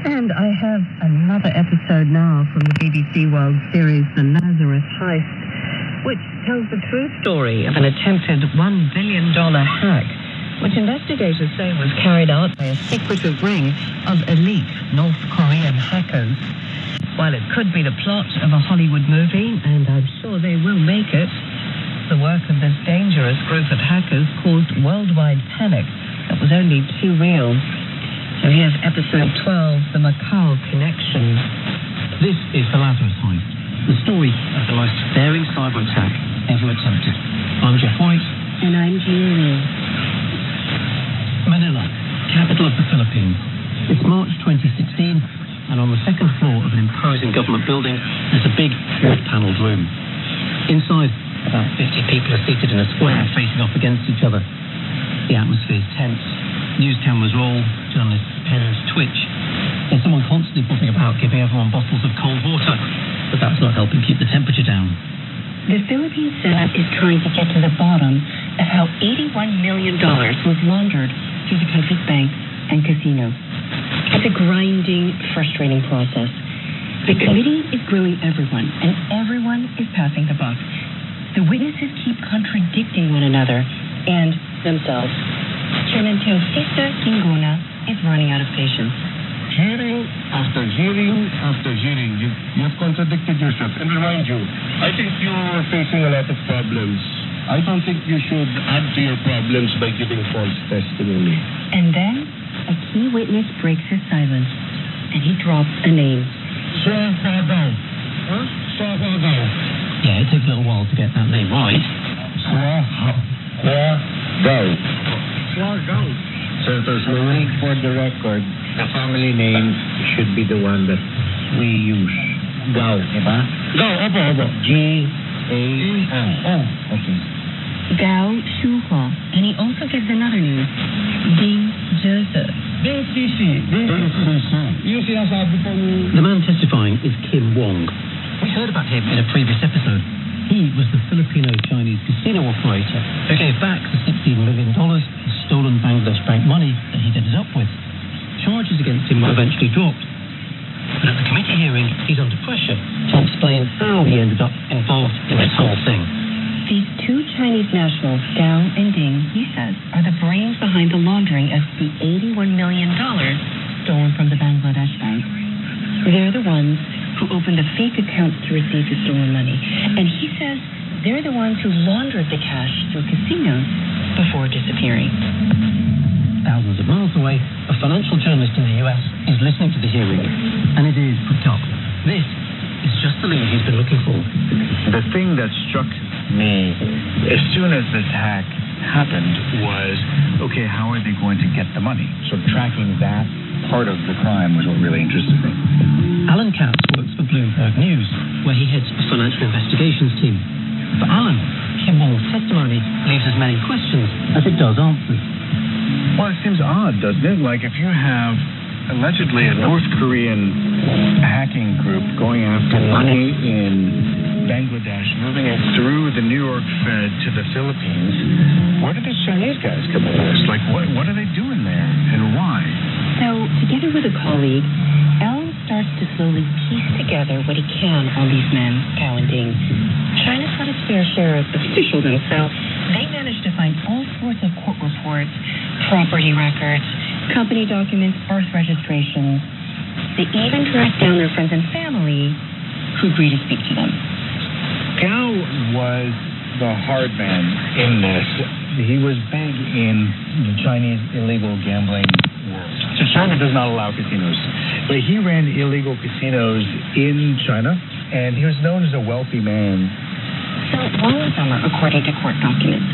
And I have another episode now from the BBC World series, The Nazareth Heist, which tells the true story of an attempted $1 billion hack, which investigators say was carried out by a secretive ring of elite North Korean hackers. While it could be the plot of a Hollywood movie, and I'm sure they will make it, the work of this dangerous group of hackers caused worldwide panic that was only too real. So here's episode 12, The Macau Connection. This is The Lazarus Heist, the story of the most daring cyber attack ever attempted. I'm Jeff White. And I'm Jean Lee. Manila, capital of the Philippines. It's March 2016, and on the second floor of an imposing government building, there's a big wood-panelled room. Inside, about 50 people are seated in a square facing off against each other. The atmosphere's tense. News cameras roll, journalists' pens twitch. There's someone constantly puffing about giving everyone bottles of cold water, but that's not helping keep the temperature down. The Philippines Senate is trying to get to the bottom of how $81 million was laundered through the country's banks and casinos. It's a grinding, frustrating process. The committee is grilling everyone, and everyone is passing the buck. The witnesses keep contradicting one another and themselves. Chairman Teosista Kingona is running out of patience. Hearing after hearing after hearing, you have contradicted yourself. And remind you, I think you're facing a lot of problems. I don't think you should add to your problems by giving false testimony. And then a key witness breaks his silence, and he drops a name. Shortwave. Huh? Shortwave. Yeah, it takes a little while to get that name right. So personally, for the record, the family name should be the one that we use. Gao, diba? Gao, opo. G-A-O. Okay. Gao Shuhua, and he also gives another name, Ding Zhe. Ding Sisi. Yung sinasabi ko ni... The man testifying is Kim Wong. We heard about him in a previous episode. He was the Filipino-Chinese casino operator who gave back the $16 million in stolen Bangladesh bank money that he'd ended up with. Charges against him were eventually dropped. But at the committee hearing, he's under pressure to explain how he ended up involved in this whole thing. These two Chinese nationals, Gao and Ding, he says, are the brains behind the laundering of the $81 million stolen from the Bangladesh bank. They're the ones who opened the fake accounts to receive the stolen money. And he says they're the ones who laundered the cash through casinos before disappearing. Thousands of miles away, a financial journalist in the US is listening to the hearing, and it is put up. This is just the lead he's been looking for. The thing that struck me as soon as this hack happened was, okay, how are they going to get the money? So tracking that part of the crime was what really interested me. Alan Katz works for Bloomberg News, where he heads a financial investigations team. For Alan, Kim Wong's testimony leaves as many questions as it does answers. Well, it seems odd, doesn't it? Like if you have allegedly a North Korean hacking group going after money in Bangladesh, moving it through the New York Fed to the Philippines, where did these Chinese guys come into this? Like, what are they doing there, and why? So, together with a colleague, Alan starts to slowly piece together what he can on these men, Gao and Ding. China's got its fair share of officialdom, so they managed to find all sorts of court reports, property records, company documents, birth registrations. They even tracked down their friends and family who agreed to speak to them. Gao was the hard man in this. He was big in the Chinese illegal gambling world. So China does not allow casinos, but he ran illegal casinos in China, and he was known as a wealthy man. So one summer, according to court documents,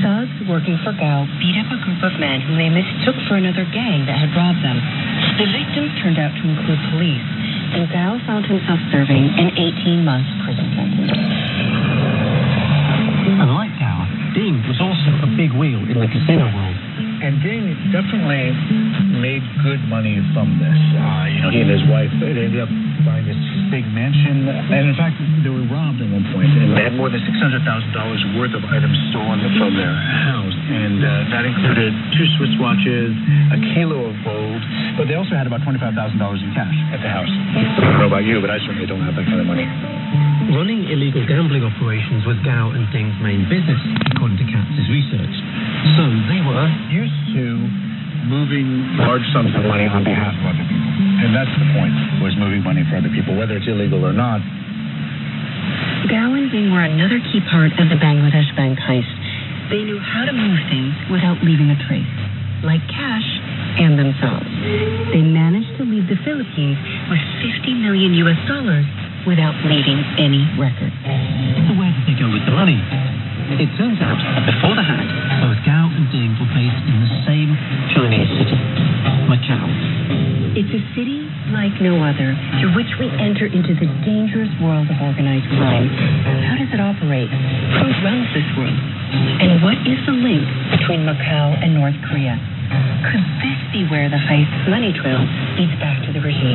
thugs working for Gao beat up a group of men who they mistook for another gang that had robbed them. The victims turned out to include police, and Gao found himself serving an 18-month prison sentence. Unlike Gao, Ding was also a big wheel in the casino world. And Ding definitely made good money from this. He and his wife. They ended up buying this big mansion, and in fact, they were robbed at one point, and they had more than $600,000 worth of items stolen from their house, and that included 2 Swiss watches, a kilo of gold, but they also had about $25,000 in cash at the house. I don't know about you, but I certainly don't have that kind of money. Running illegal gambling operations was Gao and Ding's main business, according to Katz's research. So they were Used to moving large sums of money on behalf of other people. And that's the point, was moving money for other people, whether it's illegal or not. Gao and Ding were another key part of the Bangladesh bank heist. They knew how to move things without leaving a trace, like cash and themselves. They managed to leave the Philippines with $50 million without leaving any record. So where did they go with the money? It turns out that before the hack, both Gao and Ding were based in the same Chinese city, Macau. It's a city like no other, through which we enter into the dangerous world of organized crime. How does it operate? Who runs this world? And what is the link between Macau and North Korea? Could this be where the heist's money trail leads back to the regime?